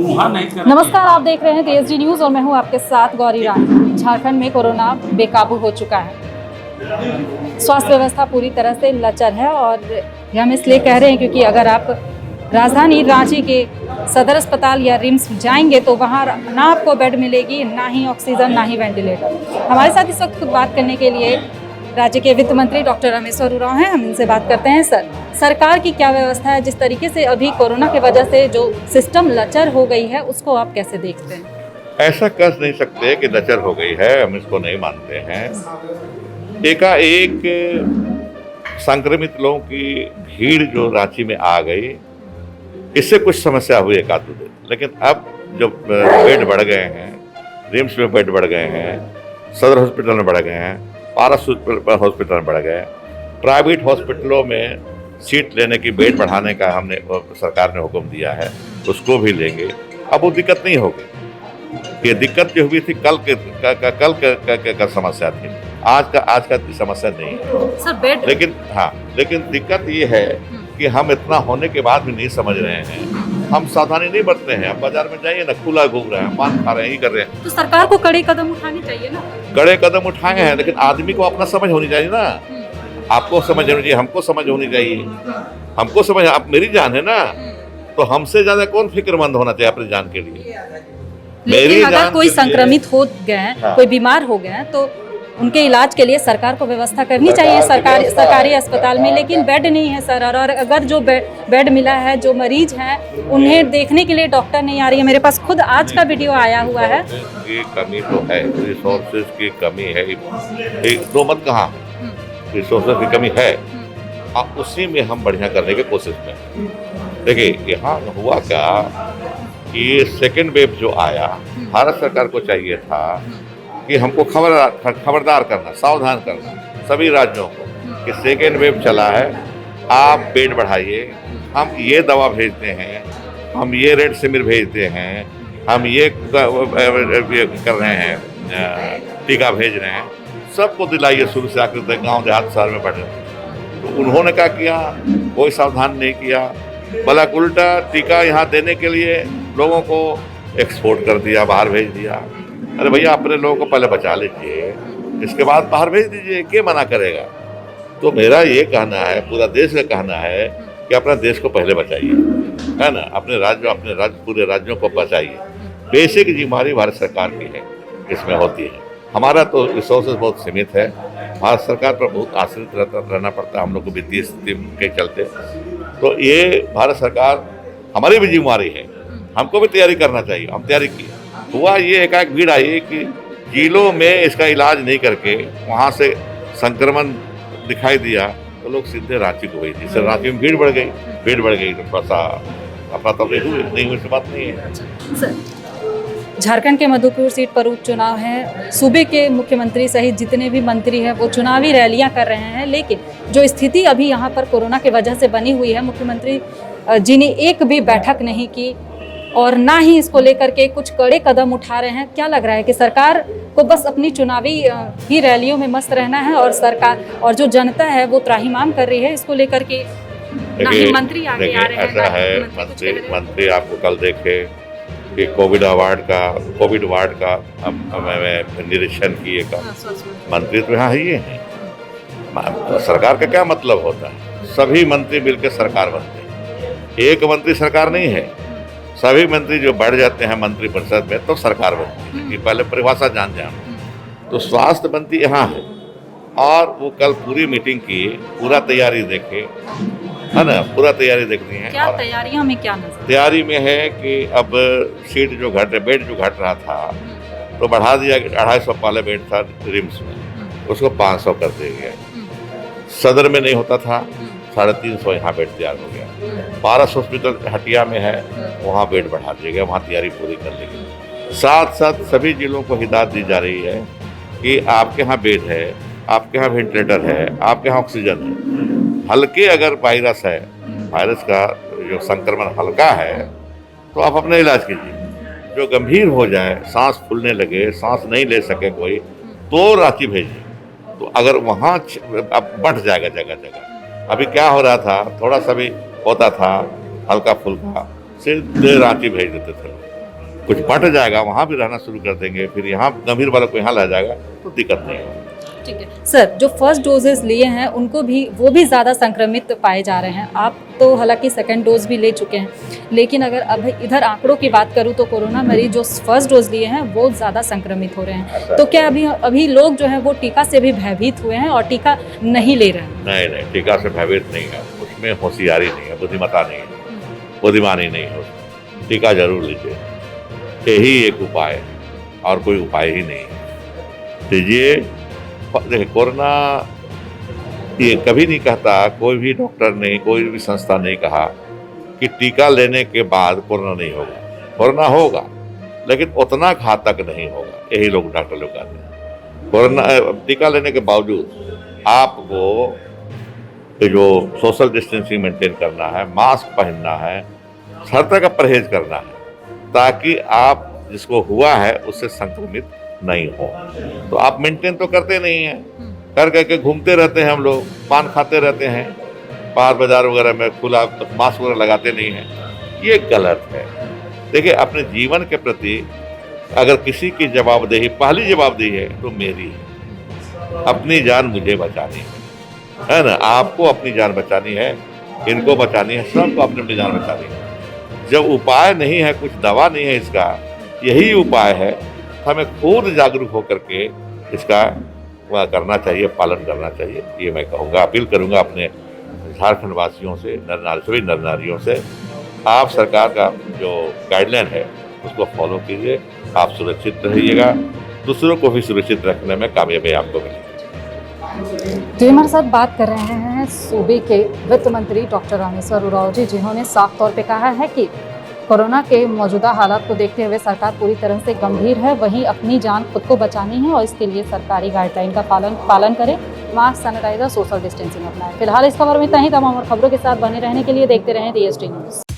नमस्कार, आप देख रहे हैं TSD न्यूज और मैं हूं आपके साथ गौरी रानी। झारखंड में कोरोना बेकाबू हो चुका है। स्वास्थ्य व्यवस्था पूरी तरह से लचर है और ये हम इसलिए कह रहे हैं क्योंकि अगर आप राजधानी रांची के सदर अस्पताल या रिम्स जाएंगे तो वहाँ ना आपको बेड मिलेगी, ना ही ऑक्सीजन, ना ही वेंटिलेटर। हमारे साथ इस वक्त बात करने के लिए राज्य के वित्त मंत्री डॉक्टर रामेश्वर उरांव हैं। हम इनसे बात करते हैं। सर, सरकार की क्या व्यवस्था है? जिस तरीके से अभी कोरोना की वजह से जो सिस्टम लचर हो गई है उसको आप कैसे देखते हैं? ऐसा कह नहीं सकते कि लचर हो गई है, हम इसको नहीं मानते हैं। एकाएक संक्रमित लोगों की भीड़ जो रांची में आ गई, इससे कुछ समस्या हुई एक आध दिन, लेकिन अब जो बेड बढ़ गए हैं, रिम्स में बेड बढ़ गए हैं, सदर हॉस्पिटल में बढ़ गए हैं, पारस हॉस्पिटल में बढ़ गए, प्राइवेट हॉस्पिटलों में सीट लेने की बेड बढ़ाने का हमने सरकार ने हुक्म दिया है, उसको भी लेंगे। अब वो दिक्कत नहीं होगी। ये दिक्कत जो हुई थी कल का समस्या थी, आज का समस्या नहीं है सर। बेड लेकिन दिक्कत ये है कि हम इतना होने के बाद भी नहीं समझ रहे हैं। हम सावधानी नहीं बरतते हैं। हम बाजार में जाइए ना, खुला घूम रहे हैं, पान खा रहे हैं, ही कर रहे हैं। तो सरकार को कड़े कदम उठाने चाहिए ना। कड़े कदम उठाए हैं, लेकिन आदमी को अपना समझ होनी चाहिए ना। आपको समझ होनी चाहिए, हमको समझ होनी चाहिए। हमको समझ, आप मेरी जान है ना, तो हमसे ज्यादा कौन फिक्रमंद होना चाहिए अपनी जान के लिए? लेकिन अगर कोई संक्रमित हो गए, कोई बीमार हो गए, तो उनके इलाज के लिए सरकार को व्यवस्था करनी चाहिए सरकारी अस्पताल में। लेकिन बेड नहीं है सर, और अगर जो बेड मिला है, जो मरीज हैं उन्हें देखने के लिए डॉक्टर नहीं आ रही है। मेरे पास खुद आज का वीडियो आया हुआ है। ये कमी तो है, रिसोर्सेज की कमी है, दो मत कहाँ है, रिसोर्सेज की कमी है। अब उसी में हम बढ़िया करने की कोशिश में। देखिए यहाँ हुआ क्या कि ये सेकेंड वेव जो आया, भारत सरकार को चाहिए था कि हमको खबरदार करना, सावधान करना सभी राज्यों को कि सेकेंड वेव चला है, आप बेड बढ़ाइए, हम ये दवा भेजते हैं, हम ये रेमडेसिविर भेजते हैं, हम ये कर रहे हैं, टीका भेज रहे हैं, सबको दिलाइए शुरू से आखिर तक, गाँव देहात शहर में बढ़ रहे हैं। तो उन्होंने क्या किया? कोई सावधान नहीं किया, बल्कि उल्टा टीका यहाँ देने के लिए लोगों को एक्सपोर्ट कर दिया, बाहर भेज दिया। अरे भैया, अपने लोगों को पहले बचा लीजिए, इसके बाद बाहर भेज दीजिए, क्या मना करेगा? तो मेरा ये कहना है, पूरा देश का कहना है कि अपना देश को पहले बचाइए, है ना, अपने पूरे राज्यों को बचाइए। बेसिक जिम्मेदारी भारत सरकार की है, इसमें होती है। हमारा तो रिसोर्सेज बहुत सीमित है, भारत सरकार पर बहुत आश्रित रहना पड़ता है हम लोग को वित्तीय स्थिति के चलते। तो ये भारत सरकार, हमारी भी जिम्मेदारी है, हमको भी तैयारी करना चाहिए। हम तैयारी की। हुआ ये एकाएक भीड़ आई कि जिलों में इसका इलाज नहीं करके वहाँ से संक्रमण दिखाई दिया, तो लोग सीधे रांची को गई। जिससे रांची में भीड़ बढ़ गई तो थोड़ा सा अफरा-तफरी हुई, नहीं हुई, बात नहीं है। झारखंड के मधुपुर सीट पर उपचुनाव है। सूबे के मुख्यमंत्री सहित जितने भी मंत्री हैं वो चुनावी रैलियां कर रहे हैं, लेकिन जो स्थिति अभी यहाँ पर कोरोना की वजह से बनी हुई है, मुख्यमंत्री जी ने एक भी बैठक नहीं की और ना ही इसको लेकर के कुछ कड़े कदम उठा रहे हैं। क्या लग रहा है कि सरकार को बस अपनी चुनावी ही रैलियों में मस्त रहना है और सरकार और जो जनता है वो त्राहिमाम कर रही है, इसको लेकर के ना ही मंत्री आगे आ रहे हैं? ऐसा है, मंत्री आपको कल देखे कि कोविड वार्ड का निरीक्षण किए का मंत्री तो यहाँ ही हैं। तो सरकार का क्या मतलब होता है? सभी मंत्री मिलकर सरकार बनते हैं। एक मंत्री सरकार नहीं है, सभी मंत्री जो बढ़ जाते हैं मंत्री परिषद में तो सरकार बनती है। ये पहले परिभाषा जान जाए। तो स्वास्थ्य मंत्री यहाँ है और वो कल पूरी मीटिंग की, पूरा तैयारी देखे, है ना, पूरा तैयारी देखनी है। क्या तैयारियां में क्या नजर? तैयारी में है कि अब सीट जो बेड जो घट रहा था तो बढ़ा दिया। 250 वाला बेड था रिम्स में, उसको 500 कर दिया गया। सदर में नहीं होता था, 350 यहाँ बेड तैयार हो गया। पारस हॉस्पिटल हटिया में है, वहाँ बेड बढ़ा दिया गया, वहाँ तैयारी पूरी कर ली गई। साथ साथ सभी जिलों को हिदायत दी जा रही है कि आपके यहाँ बेड है, आपके यहाँ वेंटिलेटर है, आपके यहाँ ऑक्सीजन है। हल्के अगर वायरस है, वायरस का जो संक्रमण हल्का है तो आप अपना इलाज कीजिए। जो गंभीर हो जाए, सांस फूलने लगे, सांस नहीं ले सके कोई, तो रांची भेजिए। तो अगर वहाँ अब बढ़ जाएगा जगह जगह। अभी क्या हो रहा था, थोड़ा सा भी होता था हल्का फुल्का, सिर्फ रांची भेज देते थे। कुछ बंट जाएगा वहाँ भी रहना शुरू कर देंगे, फिर यहाँ गंभीर वालों को यहाँ ला जाएगा तो दिक्कत नहीं होगी। ठीक है सर, जो फर्स्ट डोजेस लिए हैं उनको भी वो भी ज़्यादा संक्रमित पाए जा रहे हैं। आप तो हालांकि सेकंड डोज भी ले चुके हैं, लेकिन अगर अब इधर आंकड़ों की बात करूं तो कोरोना मरीज जो फर्स्ट डोज लिए हैं वो ज़्यादा संक्रमित हो रहे हैं। तो क्या अभी लोग जो हैं वो टीका से भी भयभीत हुए हैं और टीका नहीं ले रहे हैं? नहीं, टीका से भयभीत नहीं है, उसमें होशियारी नहीं है, बुद्धिमत्ता नहीं है, बुद्धिमानी नहीं है। टीका जरूर लीजिए, यही एक उपाय है और कोई उपाय ही नहीं है। लीजिए। देखिए, कोरोना ये कभी नहीं कहता, कोई भी डॉक्टर नहीं, कोई भी संस्था नहीं कहा कि टीका लेने के बाद कोरोना नहीं होगा। कोरोना होगा लेकिन उतना घातक नहीं होगा, यही लोग डॉक्टर लोग कहते हैं। कोरोना टीका लेने के बावजूद आपको जो सोशल डिस्टेंसिंग मेंटेन करना है, मास्क पहनना है, हर तरह का परहेज करना है ताकि आप जिसको हुआ है उससे संक्रमित नहीं हो। तो आप मेंटेन तो करते नहीं हैं, कर करके घूमते रहते हैं, हम लोग पान खाते रहते हैं, बाहर बाजार वगैरह में खुला मास्क वगैरह लगाते नहीं हैं, ये गलत है। देखिए, अपने जीवन के प्रति अगर किसी की जवाबदेही, पहली जवाबदेही है तो मेरी है, अपनी जान मुझे बचानी है ना। आपको अपनी जान बचानी है, इनको बचानी है, सबको अपनी जान बचानी है। जब उपाय नहीं है, कुछ दवा नहीं है इसका, यही उपाय है, हमें खुद जागरूक होकर के इसका करना चाहिए, पालन करना चाहिए। ये मैं कहूँगा, अपील करूँगा अपने झारखंड वासियों से, नर नारी, सभी नर नारियों से, आप सरकार का जो गाइडलाइन है उसको फॉलो कीजिए, आप सुरक्षित रहिएगा, दूसरों को भी सुरक्षित रखने में कामयाबी आपको मिलेगी। तो हमारे साथ बात कर रहे हैं सूबे के वित्त मंत्री डॉक्टर रामेश्वर उरांव जी, जिन्होंने साफ तौर पे कहा है कि कोरोना के मौजूदा हालात को देखते हुए सरकार पूरी तरह से गंभीर है, वहीं अपनी जान खुद को बचानी है और इसके लिए सरकारी गाइडलाइन का पालन करें, मास्क, सैनिटाइजर, सोशल डिस्टेंसिंग अपनाएं। फिलहाल इस खबर में इतना ही। तमाम और खबरों के साथ बने रहने के लिए देखते रहें DST न्यूज़।